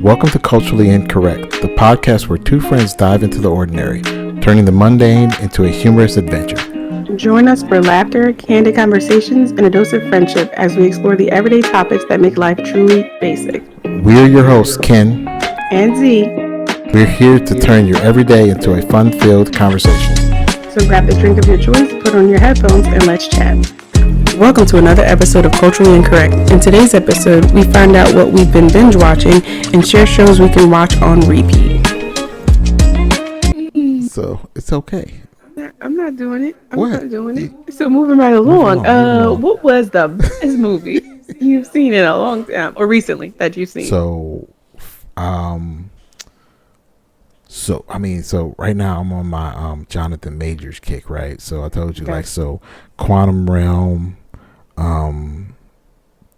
Welcome to Culturally Incorrect, the podcast where two friends dive into the ordinary, turning the mundane into a humorous adventure. Join us for laughter, candid conversations, and a dose of friendship as we explore the everyday topics that make life truly basic. We're your hosts, Ken and Z. We're here to turn your everyday into a fun-filled conversation. So grab the drink of your choice, put on your headphones, and let's chat. Welcome to another episode of Culturally Incorrect. In today's episode, we find out what we've been binge watching and share shows we can watch on repeat. So, it's okay. I'm not doing it. I'm what? not doing it. So moving right along. What was the best movie you've seen in a long time, or recently that you've seen? So right now I'm on my Jonathan Majors kick, right? So I told you, Quantum Realm,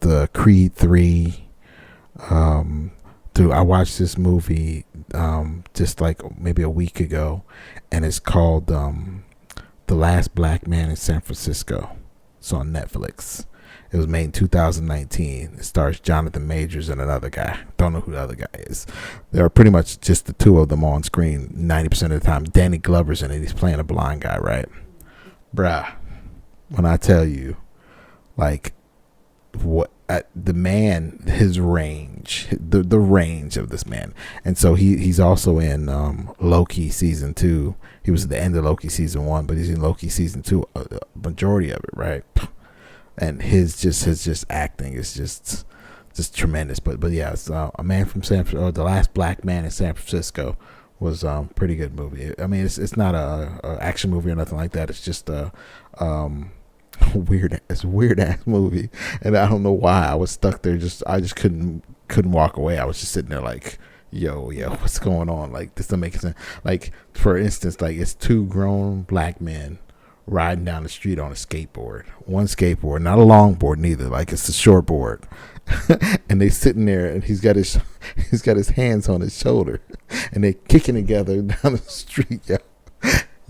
the Creed 3. I watched this movie just like maybe a week ago, and it's called The Last Black Man in San Francisco. It's on Netflix. It was made in 2019. It stars Jonathan Majors and another guy. Don't know who the other guy is. There are pretty much just the two of them on screen 90% of the time. Danny Glover's in it. He's playing a blind guy, right? Bruh, when I tell you, the man, his range, the range of this man. And so he's also in Loki season 2. He was at the end of Loki season 1, but he's in Loki season 2, majority of it, right? And his acting is just tremendous. But yeah, it's a man from The Last Black Man in San Francisco was pretty good movie. I mean, it's not a action movie or nothing like that. It's just a weird ass movie, and I don't know why I was stuck there. I just couldn't walk away. I was just sitting there like, yo, what's going on? Like, this doesn't make sense. Like, for instance, like, it's two grown black men riding down the street on a skateboard. One skateboard, not a longboard neither. Like, it's a short board. And they sitting there, and he's got his hands on his shoulder, and they kicking together down the street.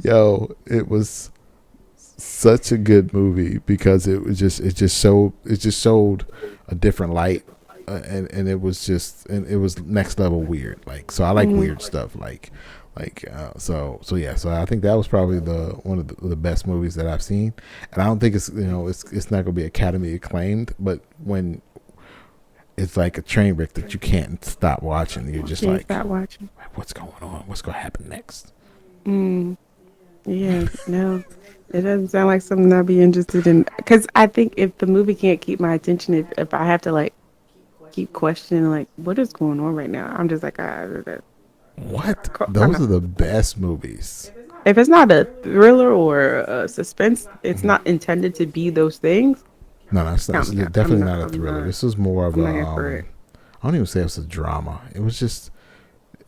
Yo, it was such a good movie because it just showed a different light, and it was next level weird. Like, so I like weird stuff. So I think that was probably one of the best movies that I've seen, and I don't think it's not going to be Academy acclaimed, but when it's like a train wreck that you can't stop watching, you're just like, stop watching. What's going on? What's going to happen next? Yeah, no, it doesn't sound like something I'd be interested in, because I think if the movie can't keep my attention, if I have to like keep questioning like what is going on right now, I'm just like, what? Those are the best movies. If it's not a thriller or a suspense, it's not intended to be those things. No, it's definitely not a thriller. This is more of I don't even say it's a drama. It was just,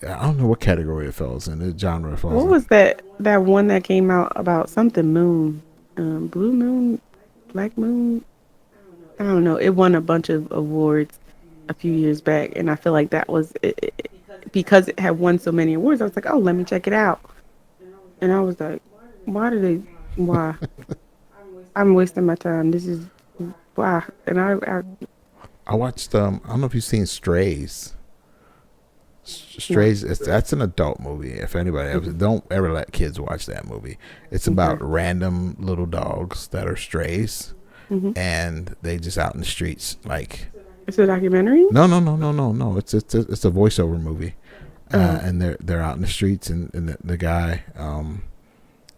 I don't know what category it falls in. The genre it falls in. What was that one that came out about something moon? Blue moon? Black moon? I don't know. It won a bunch of awards a few years back, and I feel like that was it, because it had won so many awards. I was like, oh, let me check it out. And I was like, why? I'm wasting my time. This is why. And I watched, I don't know if you've seen Strays. Strays, that's an adult movie. If anybody ever, don't ever let kids watch that movie. It's about random little dogs that are strays, and they just out in the streets. Like, it's a documentary? No. It's a voiceover movie, and they're out in the streets, and the guy,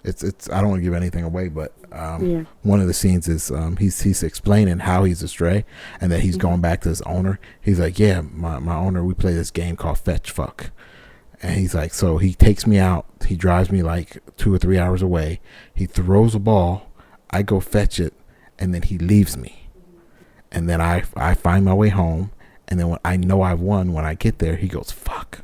it's I don't want to give anything away, but one of the scenes is he's explaining how he's a stray, and that he's going back to his owner. He's like, yeah, my owner, we play this game called Fetch Fuck, and he's like, so he takes me out, he drives me like 2 or 3 hours away, he throws a ball, I go fetch it, and then he leaves me, and then I find my way home, and then when I know I've won, when I get there, he goes fuck.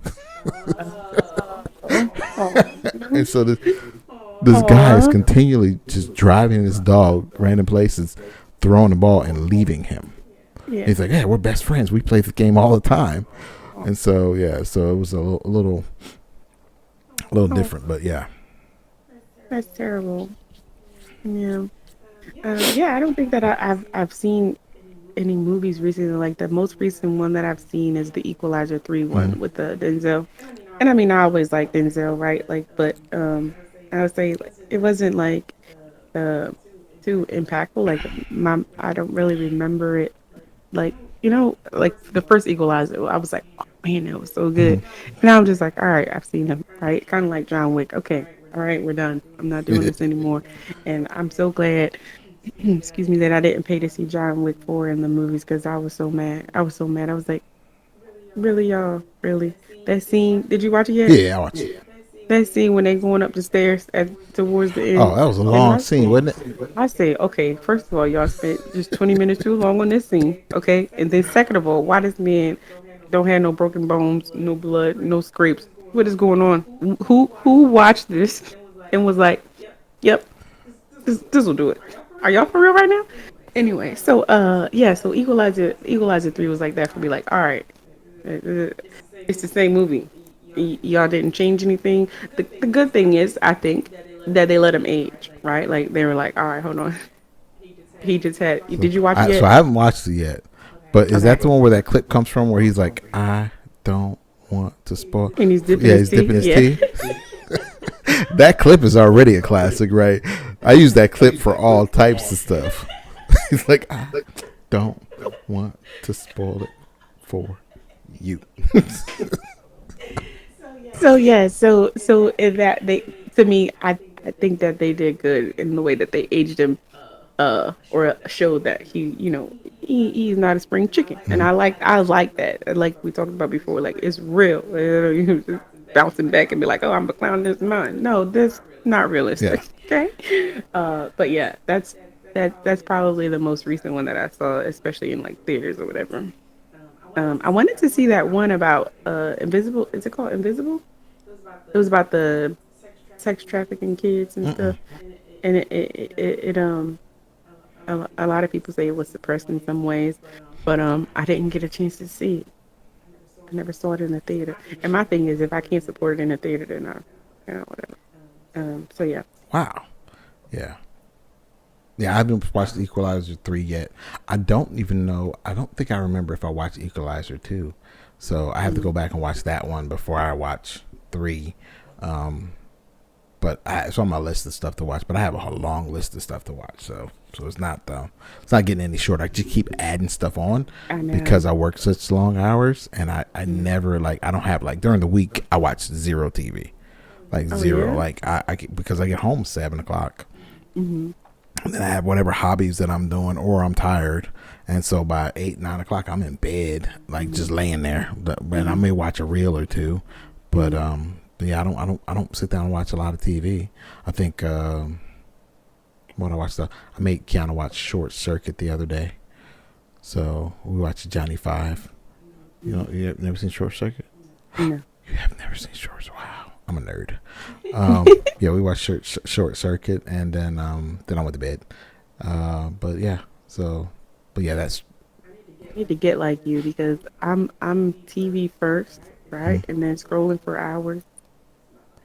And so this guy is continually just driving his dog random places, throwing the ball and leaving him. Yeah. He's like, yeah, we're best friends. We play this game all the time. And so, so it was a little different, but yeah. That's terrible. Yeah. I don't think that I've seen any movies recently. Like the most recent one that I've seen is the Equalizer 3 one Mm. with the Denzel. And I mean, I always like Denzel, right? Like, but I would say like, it wasn't like uh, too impactful. Like I don't really remember it. Like like the first Equalizer, I was like, oh man, that was so good. And now I'm just like, all right, I've seen them, right? Kind of like John Wick. Okay, all right, we're done. I'm not doing this anymore. And I'm so glad, excuse me, that I didn't pay to see John Wick 4 in the movies because I was so mad. I was so mad. I was like, really, y'all, really? That scene? Did you watch it yet? Yeah, I watched it. That scene when they going up the stairs towards the Oh, end, that was a and long scene, wasn't it? I say, okay, first of all, y'all spent just 20 minutes too long on this scene, okay? And then second of all, why this man don't have no broken bones, no blood, no scrapes? What is going on? Who watched this and was like, yep, this will do it. Are y'all for real right now? Anyway, so yeah, so Equalizer 3 was like that for me. Like, all right, it's the same movie. Y'all didn't change anything. The good thing is, I think, that they let him age, right? Like they were like, all right, hold on. He just had. So Did you watch it so yet? I haven't watched it yet. But is Okay. that the one where that clip comes from where he's like, I don't want to spoil? And he's dipping Yeah, his he's tea. dipping his Yeah. tea. That clip is already a classic, right? I use that clip for all types of stuff. He's like, I don't want to spoil it for you. So yeah, so in that they to me, I think that they did good in the way that they aged him, or showed that he's not a spring chicken, and I like that. Like we talked about before, like it's real. You just bouncing back and be like, oh, I'm a clown. This is mine. No, this not Yeah. realistic. Okay, but yeah, that's probably the most recent one that I saw, especially in like theaters or whatever. I wanted to see that one about Invisible. Is it called Invisible? It was about the sex trafficking kids and Mm-mm. stuff. And a lot of people say it was suppressed in some ways, but I didn't get a chance to see it. I never saw it in the theater. And my thing is, if I can't support it in the theater, then whatever. So yeah. Wow. Yeah. Yeah, I haven't watched Equalizer 3 yet. I don't even know. I don't think I remember if I watched Equalizer 2. So I have to go back and watch that one before I watch 3. Um, but it's on my list of stuff to watch. But I have a long list of stuff to watch. So it's not getting any short. I just keep adding stuff on I know. because I work such long hours. And I never, I don't have, during the week, I watch zero TV. Like Oh zero. yeah. Because I get home 7 o'clock. Hmm. And then I have whatever hobbies that I'm doing, or I'm tired, and so by 8, 9 o'clock I'm in bed, just laying there. And I may watch a reel or two, but yeah, I don't sit down and watch a lot of TV. I think what I watched, I made Kiana watch Short Circuit the other day, so we watched Johnny Five. You have never seen Short Circuit? No. You have never seen Short? Wow, I'm a nerd. Yeah, we watched Short Circuit, and then I went to bed. But yeah, but yeah, that's I need to get like you because I'm TV first, right, and then scrolling for hours.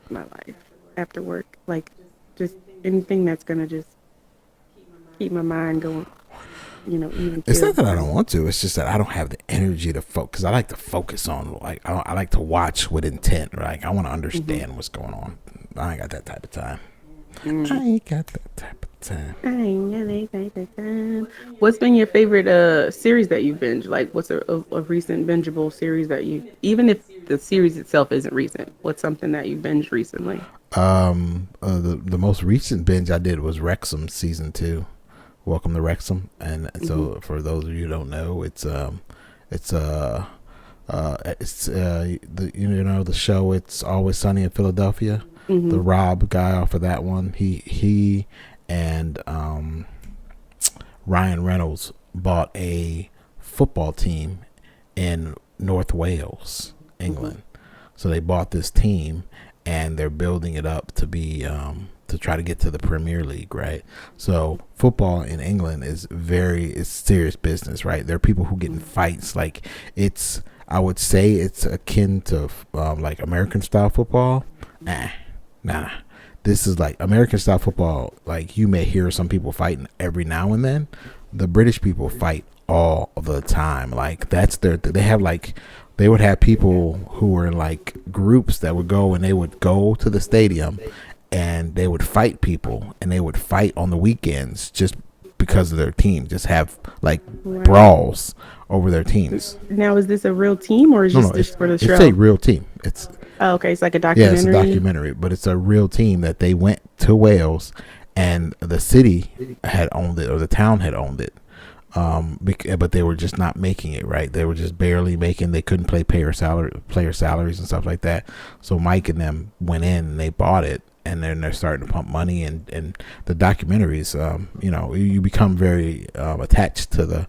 My life after work, like just anything that's gonna just keep my mind going. Even it's kill. not that I don't want to. It's just that I don't have the energy to focus. I like to focus on I like to watch with intent. Right, I want to understand what's going on. I ain't got that type of time. I ain't got that type of time. What's been your favorite series that you've binged? Like, what's a recent bingeable series that even if the series itself isn't recent, what's something that you binged recently? The most recent binge I did was Wrexham season 2. Welcome to Wrexham, and so for those of you who don't know, it's the the show It's Always Sunny in Philadelphia. The Rob guy off of that one, he and Ryan Reynolds bought a football team in North Wales, England. So they bought this team and they're building it up to be to try to get to the Premier League, right? So football in England is it's serious business, right? There are people who get in fights. I would say it's akin to American style football. Nah. This is like American style football. Like, you may hear some people fighting every now and then. The British people fight all the time. Like that's they have like they would have people who were in like groups that would go and they would go to the stadium and they would fight people and they would fight on the weekends just because of their team, just have like brawls over their teams. Now, is this a real team or is No, just for the show? It's a real team. It's okay. It's like a documentary. Yeah, it's a documentary, but it's a real team that they went to Wales, and the city had owned it or the town had owned it. But they were just not making it right. They were just barely making. They couldn't pay player salaries and stuff like that. So Mike and them went in and they bought it, and then they're starting to pump money. And the documentaries, you become very attached to the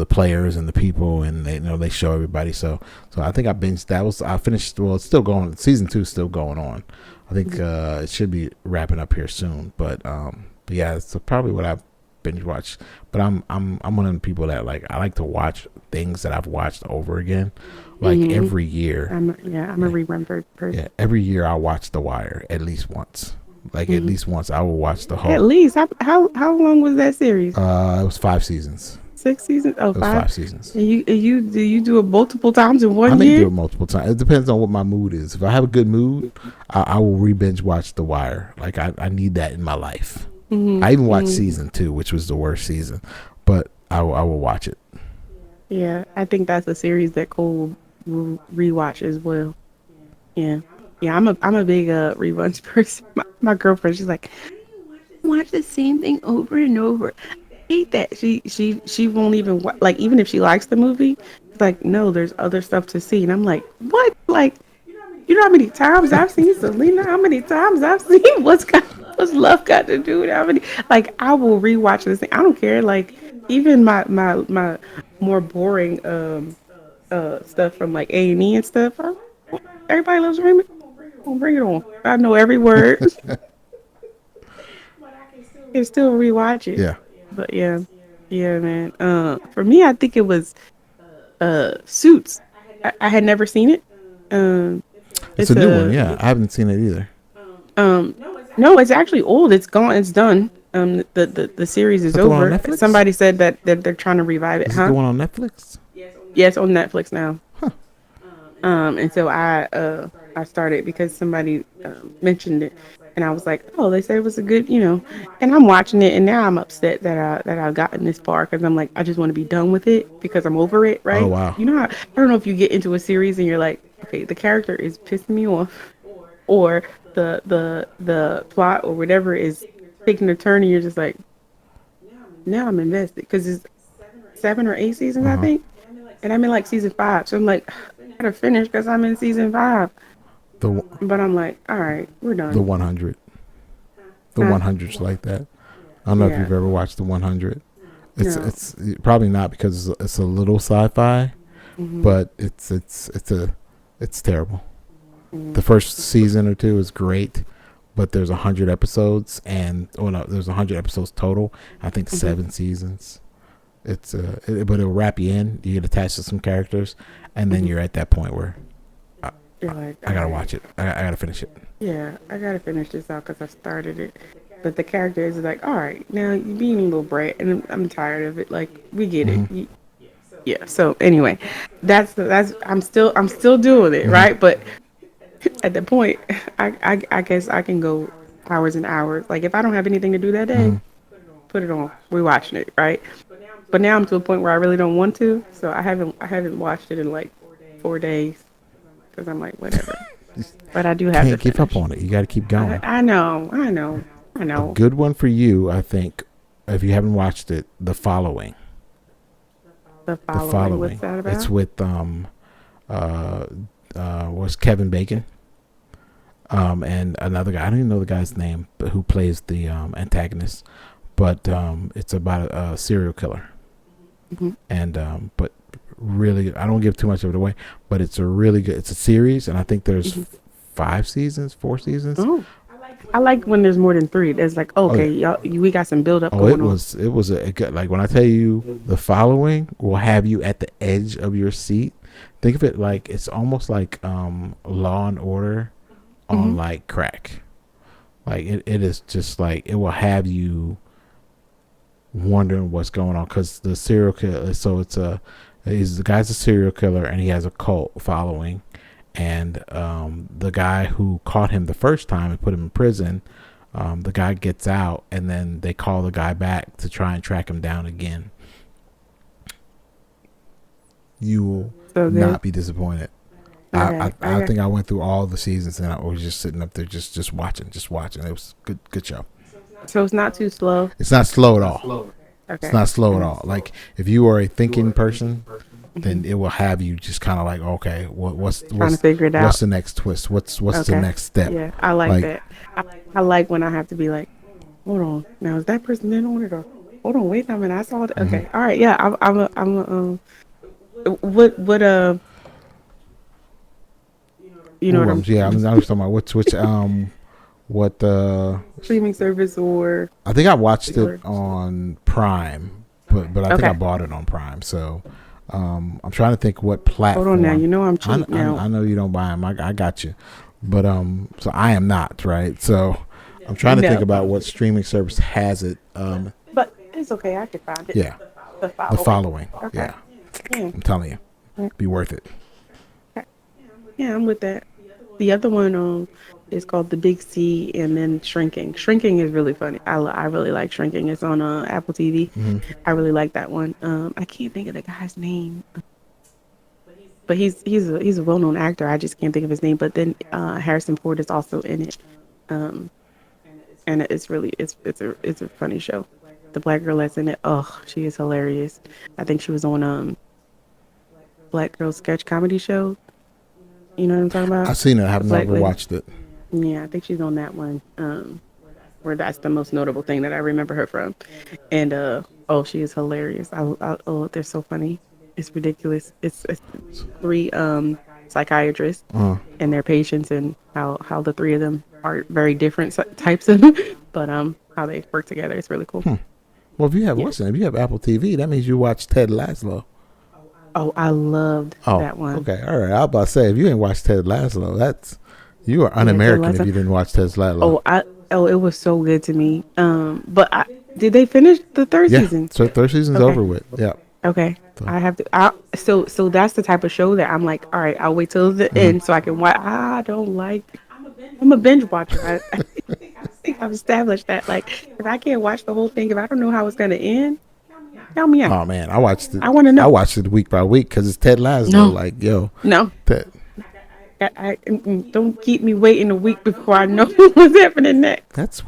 players and the people, and they show everybody. So I think I binged that. I finished. Well, it's still going. Season 2 is still going on. I think it should be wrapping up here soon. But yeah, it's probably what I binge watch. But I'm one of the people that I like to watch things that I've watched over again, like every year. I'm a rerun person. Yeah, every year I'll watch The Wire at least once. At least once I will watch the whole. At least how long was that series? It was 5 seasons. 6 seasons? Oh, it was 5 seasons. And you do it multiple times in one year? I may year? do it multiple times. It depends on what my mood is. If I have a good mood, I will re-binge watch The Wire. I need that in my life. I even watched season 2, which was the worst season, but I will watch it. Yeah, I think that's a series that Cole will rewatch as well. Yeah, I'm a big reruns person. My girlfriend, she's like, watch the same thing over and over. I hate that. She won't even even if she likes the movie, it's like, no, there's other stuff to see, and I'm like, what? You know how many times I've seen Selena? How many times I've seen what's love got to do with how many? I will rewatch this thing. I don't care. Even my more boring stuff from A&E and stuff. Everybody loves Raymond. Bring it on. I know every word. Can still rewatch it. Yeah. But yeah, man. For me, I think it was Suits. I had never seen it. It's a new one. Yeah, I haven't seen it either. No, it's actually old. It's gone. It's done. The series is over. Somebody said that they're trying to revive it. Is it the one on Netflix? Yes, on Netflix now. Huh. And so I started because somebody mentioned it, and I was like, oh, they said it was a good, and I'm watching it, and now I'm upset that I've gotten this far because I'm like, I just want to be done with it because I'm over it, right? Oh wow. I don't know if you get into a series and you're like, okay, the character is pissing me off, or the plot or whatever is taking a turn, and you're just like, now I'm invested because it's 7 or 8 seasons, I think, and I'm in season 5, so I'm like, I gotta finish because I'm in season 5. But I'm like, all right, we're done. The 100. The 100's like that. I don't know if you've ever watched The 100. It's probably not because it's a little sci-fi, but it's terrible. The first season or 2 is great, but there's 100 episodes, there's 100 episodes total. I think 7 seasons. But it'll wrap you in. You get attached to some characters, and then you're at that point where you're like, I gotta watch it. I gotta finish it. Yeah, I gotta finish this out because I started it. But the character is like, all right, now you're being a little brat, and I'm tired of it. We get it. Yeah. So anyway, that's I'm still doing it, right? But at the point, I guess I can go hours and hours. If I don't have anything to do that day, put it on. We're watching it, right? But now I'm to a point where I really don't want to, so I haven't watched it in 4 days because I'm like, whatever. But I do have to keep up on it. You got to keep going. I know. A good one for you, I think, if you haven't watched it, The Following. The Following. What's that about? It's with was Kevin Bacon, and another guy. I don't even know the guy's name, but who plays the antagonist. But it's about a serial killer, and but really, I don't give too much of it away. But it's a really good. It's a series, and I think there's 5 seasons, 4 seasons. Oh. I like when there's more than 3. There's y'all, we got some build up going on. It was a good, when I tell you, The Following will have you at the edge of your seat. Think of it it's almost like Law and Order on crack. It is just it will have you wondering what's going on because the serial killer. So the guy's a serial killer and he has a cult following, and the guy who caught him the first time and put him in prison, the guy gets out, and then they call the guy back to try and track him down again. You will not be disappointed. Okay, I think I went through all the seasons and I was just sitting up there just watching. It was good show. So it's not too slow. It's not slow at all. Okay. It's not slow at all. Like if you are a thinking person, then it will have you just kind of like, okay, what's trying to figure it out. What's the next twist? What's the next step? Yeah, I like that. I like when I have to be like, hold on, now is that person in on it or hold on, wait a minute, I saw it. Okay, all right, yeah, I'm a what you know what I'm yeah, I'm talking about which what streaming service or I think I watched it on Prime, but I think I bought it on Prime. So I'm trying to think what platform. Hold on now, you know I'm cheap now. I know you don't buy them. I got you, but so I am not right. So I'm trying to think about what streaming service has it. But it's okay, I can find it. Yeah, the following. Okay. Yeah, I'm telling you, be worth it. Yeah, I'm with that. The other one is called The Big C and then Shrinking. Shrinking is really funny. I really like Shrinking. It's on Apple TV. Mm-hmm. I really like that one. I can't think of the guy's name, but he's a well-known actor. I just can't think of his name. But then Harrison Ford is also in it, and it's a funny show. The black girl that's in it, she is hilarious. I think she was on Black Girl Sketch Comedy Show. You know what I'm talking about? I've seen it. I have never watched it. Yeah, I think she's on that one. Where that's the most notable thing that I remember her from. And she is hilarious. They're so funny. It's ridiculous. It's 3 psychiatrists and their patients, and how the 3 of them are very different types of, but how they work together. It's really cool. Well, if you have Apple TV, that means you watch Ted Lasso. Oh, I loved that one. Okay, all right. I was about to say, if you ain't watched Ted Lasso, you are un-American if you didn't watch Ted Lasso. It was so good to me. But did they finish the third season? So third season's over with. Yeah. Okay. So. I have to. So that's the type of show that I'm like, all right, I'll wait till the end so I can watch. I don't like. I'm a binge watcher. I think I've established that. Like, if I can't watch the whole thing, if I don't know how it's gonna end. Tell me out. Oh man, I watched it. I want to know. I watched it week by week because it's Ted Lasso. No. Like, yo, no. I don't keep me waiting a week before I know what's happening next. That's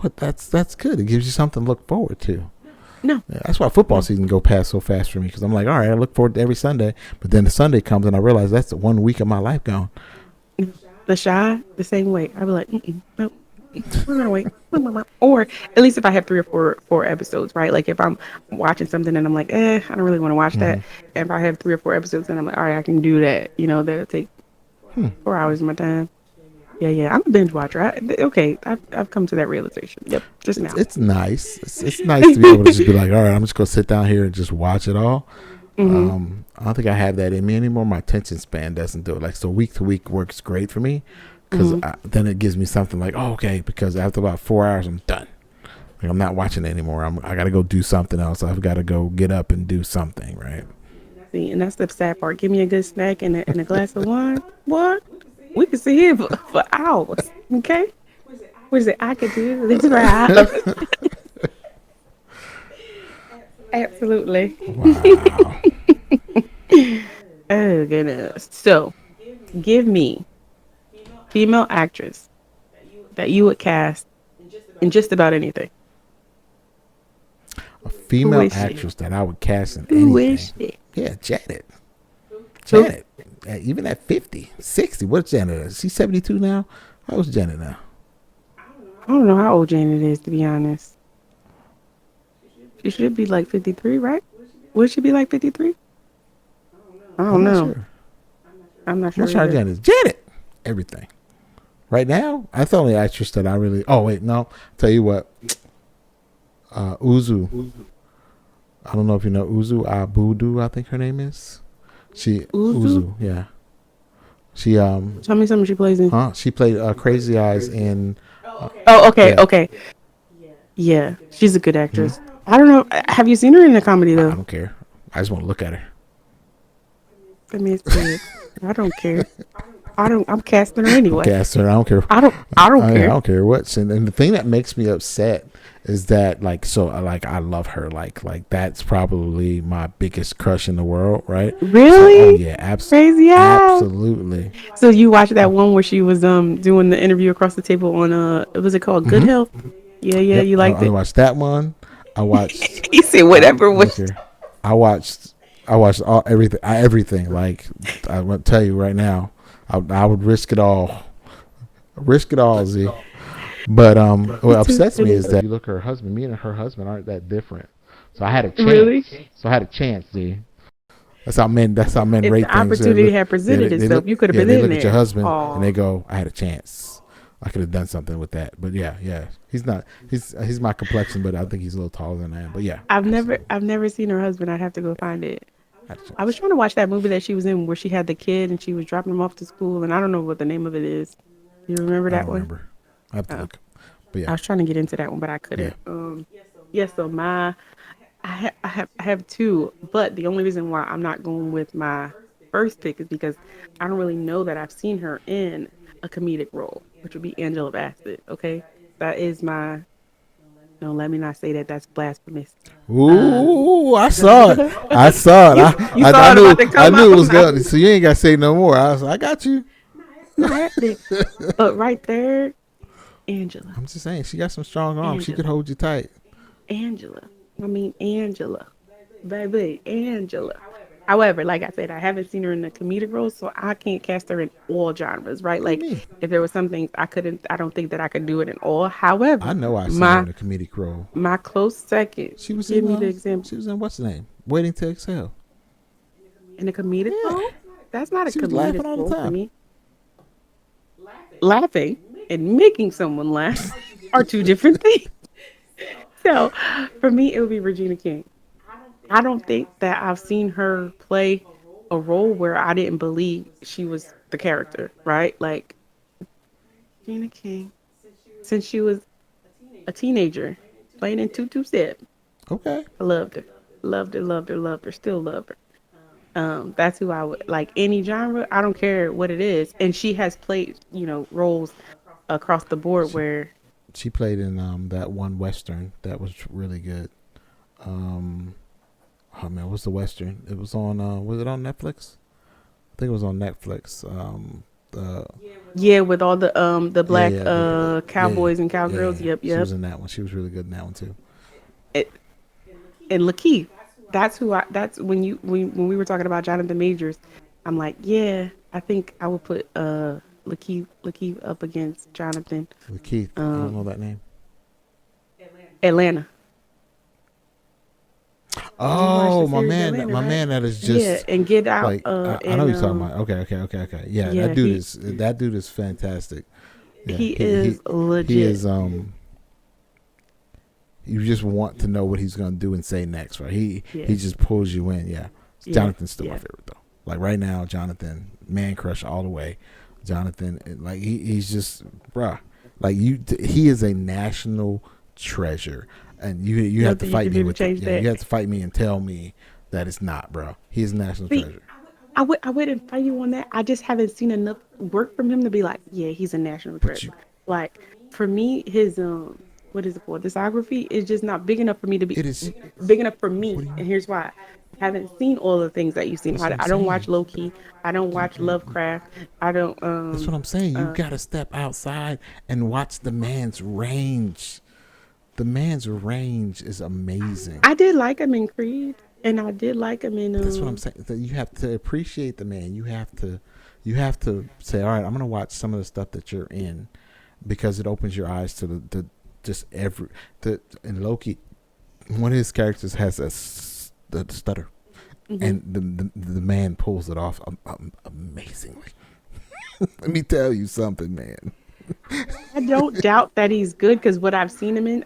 good. It gives you something to look forward to. No, yeah, that's why football season go past so fast for me because I'm like, all right, I look forward to every Sunday, but then the Sunday comes and I realize that's the 1 week of my life gone. The Shy, the same way. I be like, nope. We're gonna wait, or at least if I have 3 or 4 episodes, right? Like if I'm watching something and I'm like, I don't really want to watch that. And if I have 3 or 4 episodes and I'm like, all right, I can do that. You know, that'll take 4 hours of my time. Yeah. I'm a binge watcher. I've come to that realization. Yep, just now. It's nice. It's nice to be able to just be like, all right, I'm just gonna sit down here and just watch it all. Mm-hmm. I don't think I have that in me anymore. My attention span doesn't do it. Like so, week to week works great for me. Because then it gives me something like, because after about 4 hours, I'm done. Like, I'm not watching it anymore. I got to go do something else. I've got to go get up and do something, right? See, and that's the sad part. Give me a good snack and a glass of wine. What? We can sit here for hours, okay? What is it? I could do this for hours. Absolutely. Wow. Oh, goodness. So, give me female actress that you would cast in just about anything. A female actress that I would cast in anything. Who is she? Yeah, Janet. Janet. Even at 50, 60. What's Janet? Is she 72 now? How old is Janet now? I don't know how old Janet is, to be honest. She should be like 53, right? Would she be like 53? I don't know. Sure. I'm not sure. What's her Janet? Janet. Everything. Right now, that's the only actress that I really. Oh wait, no. Tell you what. Uzu. I don't know if you know Uzu Abudu. I think her name is. Uzu. Yeah. She Tell me something she plays in. She played Crazy Eyes in. Okay. Yeah, she's a good actress. I don't know. Have you seen her in a comedy I though? don't care. I just want to look at her. I mean, said, I don't care. I don't. I'm casting her I'm anyway. casting her. I don't care. I don't. I don't I care. don't care what. And the thing that makes me upset is that like so like I love her like that's probably my biggest crush in the world, right? So oh Really? yeah, Crazy ass. absolutely. So you watched that one where she was doing the interview across the table on was it called Good Hmm. Health? Yeah, yeah, Yep, you liked I it. watched that one. I watched. He said whatever Look was. here. I watched. I watched all everything. Everything. Like I want to tell you right now, I would risk it all. Risk it all, Z. But Me what too. upsets me is that you look at her husband. Me and her husband aren't that different. So I had a chance. Really? So I had a chance, Z. That's how men. That's how men If rate the things. opportunity had Yeah, presented they look. itself, you could have Yeah, been they in look at your there. husband and Oh, they go, "I had a chance. I could have done something with that." But yeah, yeah, he's not. He's my complexion, but I think he's a little taller than I am. But yeah, absolutely. I've never seen her husband. I'd have to go find it. I had a I was chance. trying to watch that movie that she was in where she had the kid and she was dropping him off to school, and I don't know what the name of it is. You remember I that don't one? remember. I have to Oh, look. But I yeah, was trying to get into that one, but I yeah. couldn't. Yeah. So I have two, but the only reason why I'm not going with my first pick is because I don't really know that I've seen her in a comedic role, which would be Angela Bassett. Okay, that is my. No, let me not say that. That's blasphemous. Um, Ooh, I saw it. I saw it. you saw it about to I come knew out. it was Nah, going. So you ain't got to say no more. I got you. not happening. But right there, Angela, I'm just saying, she got some strong arms. She could Angela, hold you tight. Angela. I mean Angela, baby, Angela. However, like I said, I haven't seen her in a comedic role, so I can't cast her in all genres, right? What do you Like mean? if there were some things I couldn't, I don't think that I could do it in all. I However, know I seen her my in a comedic role. my close second, She was give in me the example she was in what's the name? Waiting to Exhale. in a comedic Yeah, role. That's not a she was comedic laughing all the role for time. me. Laughing and making someone laugh are two different things. So for me, it would be Regina King. I don't think that I've seen her play a role where I didn't believe she was the character, right? Like Regina King, since she was a teenager, playing in Tutu Step, Okay, I loved her, loved her, loved her, loved her, still love her. That's who I would like any genre. I don't care what it is, and she has played, roles across the board she where she played in that one western that was really good. Um, oh man, what's the western? It was on. Was it on Netflix? I think it was on Netflix. Uh, yeah, with all the yeah, black yeah, yeah, yeah, cowboys and yeah, cowgirls. yeah. Yep, She yep. was in that one. She was really good in that one too. It, and Lakeith, that's who I. That's when we were talking about Jonathan Majors. I'm like, yeah, I think I would put Lakeith up against Jonathan. With Keith, I don't know Um, that name. Atlanta. Did you watch the Oh, series Atlanta? my Right? man, that is Yeah, just and Get Out. like I know And what you're talking about. Okay, okay, okay, okay. Yeah, yeah, he that dude is fantastic. Yeah, he is he legit. is. You just want to know what he's gonna do and say next, right? Yeah, He just pulls you in. Yeah, yeah, Jonathan's still my yeah. favorite though. Like right now, Jonathan, man crush all the way. Jonathan, like he's just bruh. Like he is a national treasure, and you have to Nothing you fight can me do to with that. change Yeah, that. you have to fight me and tell me that it's not, bro. He's a national See, treasure. I wouldn't fight you on that. I just haven't seen enough work from him to be like, yeah, he's a national But you, treasure. Like for me, his what is it called? Discography is just not big enough for me to be it is. big enough for What me. do you And mean? here's why. I haven't seen all the things that you've seen. That's what I'm I don't watch saying. low key. I don't watch Lovecraft. I don't That's what I'm saying. You uh gotta step outside and watch the man's range. The man's range is amazing. I did like him in Creed and I did like him in But that's what I'm saying. That you have to appreciate the man. You have to say, all right, I'm gonna watch some of the stuff that you're in because it opens your eyes to the just every the and Loki. One of his characters has the stutter, mhm. and the man pulls it off amazingly. Let me tell you something, man. I don't doubt that he's good because what I've seen him in,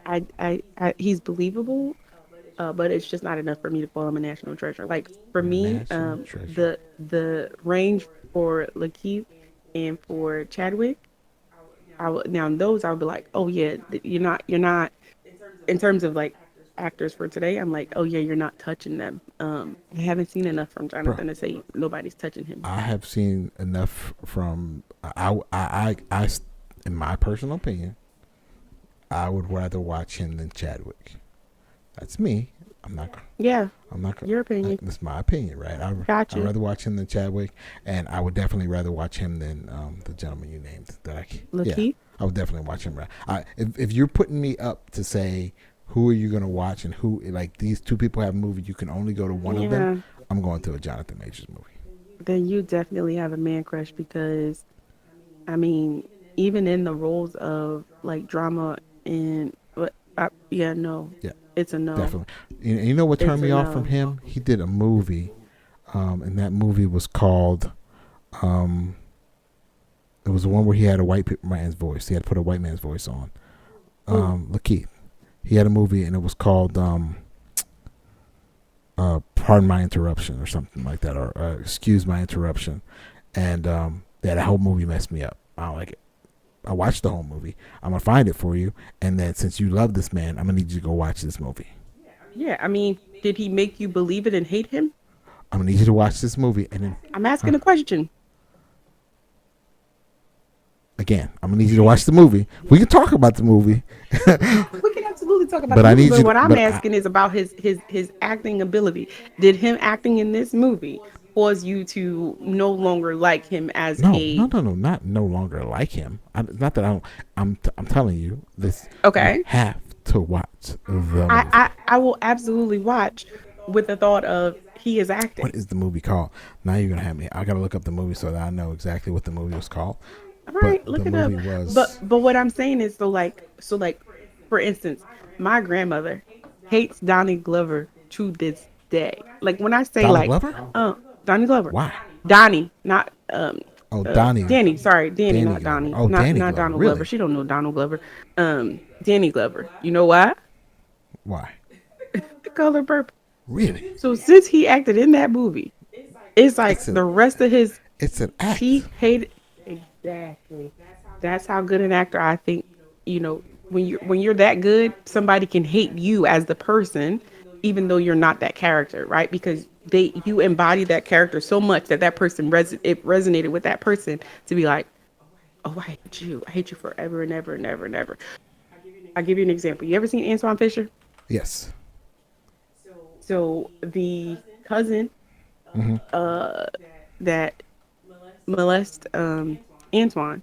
he's believable. But it's just not enough for me to call him a national treasure. Like for me, National treasure. the range for Lakeith and for Chadwick, now those I would be like, oh yeah, you're not in terms of like actors for today, I'm like, oh yeah, you're not touching them. I haven't seen enough from Bro, Jonathan to say nobody's touching him. I have seen enough from in my personal opinion, I would rather watch him than Chadwick. That's me. I'm not. Yeah, I'm not. your opinion. That's my opinion, right? Gotcha. I'd rather watch him than Chadwick, and I would definitely rather watch him than the gentleman you named. Yeah, Lakeith? I would definitely watch him. If you're putting me up to say who are you going to watch and who, like, these two people have a movie, you can only go to one of them. I'm going to a Jonathan Majors movie. Then you definitely have a man crush because, I mean, even in the roles of like drama and no, Yeah, it's a no. definitely. You know what turned It's me a off no. from him? He did a movie, and that movie was called. It was the one where he had a white man's voice. He had to put a white man's voice on. Lakeith. He had a movie, and it was called "Pardon My Interruption" or something like that, or "Excuse My Interruption." And that whole movie messed me up. I don't like it. I watched the whole movie. I'm gonna find it for you, and then since you love this man, I'm gonna need you to go watch this movie. Yeah, I mean, did he make you believe it and hate him? I'm gonna need you to watch this movie, and then I'm asking a question. again, I'm gonna need you to watch the movie. We can talk about the movie. We can absolutely talk about But the I movie, need but you. what I'm asking is about his acting ability. Did him acting in this movie cause you to no longer like him as No, a not no longer like him. Not that I don't. I'm telling you this. okay? You have to watch the movie. I will absolutely watch with the thought of he is acting. What is the movie called? Now you're gonna have me. I gotta look up the movie so that I know exactly what the movie was called. All right, But look the it up. movie was. But what I'm saying is so like for instance, my grandmother hates Donnie Glover to this day. Like when I say Donald Glover? Donnie Glover. Why? Donnie, not Donnie. Danny. Sorry, Danny, Danny not Glover. Donnie. Oh, not Danny not Glover. Donald Really? Glover. She don't know Donald Glover. Danny Glover. You know why? Why? The color purple. Really? So since he acted in that movie, it's like It's a- the rest of his It's an act. he hated exactly. That's how good an actor I think. You know, when you're that good, somebody can hate you as the person, even though you're not that character, right? Because you embody that character so much that person it resonated with that person to be like, oh, I hate you. I hate you forever and ever and ever and ever. I'll give you an example. You ever seen Antoine Fisher? Yes. So the cousin that molest Antoine,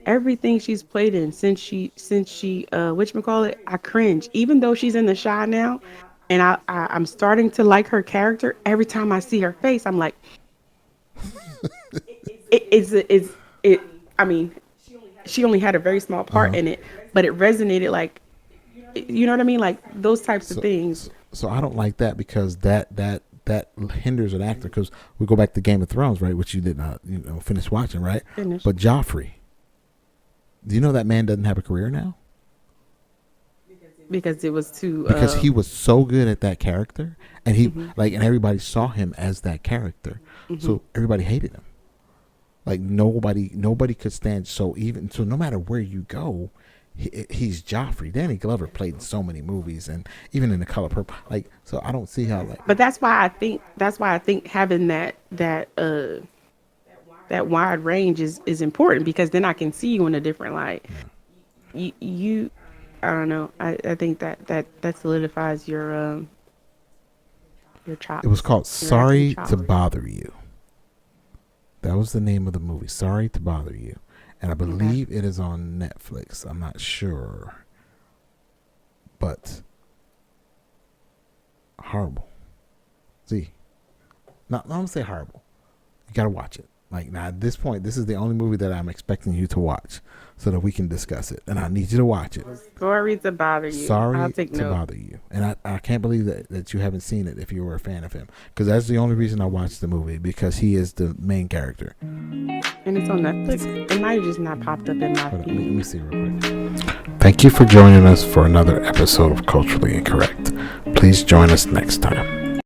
everything she's played in since she whatchamacallit, I cringe. Even though she's in The Shy now, and I'm starting to like her character. Every time I see her face, I'm like, it. I mean, she only had a very small part in it, but it resonated like, you know what I mean, like those types of things. So I don't like that because that hinders an actor. Because we go back to Game of Thrones, right? Which you did not finish watching, right? Finish. But Joffrey, do you know that man doesn't have a career now? Because it was too. Because he was so good at that character, and he and everybody saw him as that character, so everybody hated him. Like nobody could stand. So no matter where you go, he's Joffrey. Danny Glover played in so many movies, and even in The Color Purple. Like, so I don't see how But that's why I think having that wide range is important, because then I can see you in a different light. You I don't know. I think that solidifies your chops. It was called Your Sorry acting to chops. Bother You. That was the name of the movie, Sorry to Bother You. And I believe it is on Netflix. I'm not sure. But horrible. See, not I'm gonna say horrible. You gotta watch it. Like, now at this point, this is the only movie that I'm expecting you to watch so that we can discuss it. And I need you to watch it. Sorry to bother you. Sorry I'll take to note. bother you. And I can't believe that you haven't seen it if you were a fan of him. Because that's the only reason I watched the movie, because he is the main character. And it's on Netflix. It might have just not popped up in my Hold on, let feed. me see real quick. Thank you for joining us for another episode of Culturally Incorrect. Please join us next time.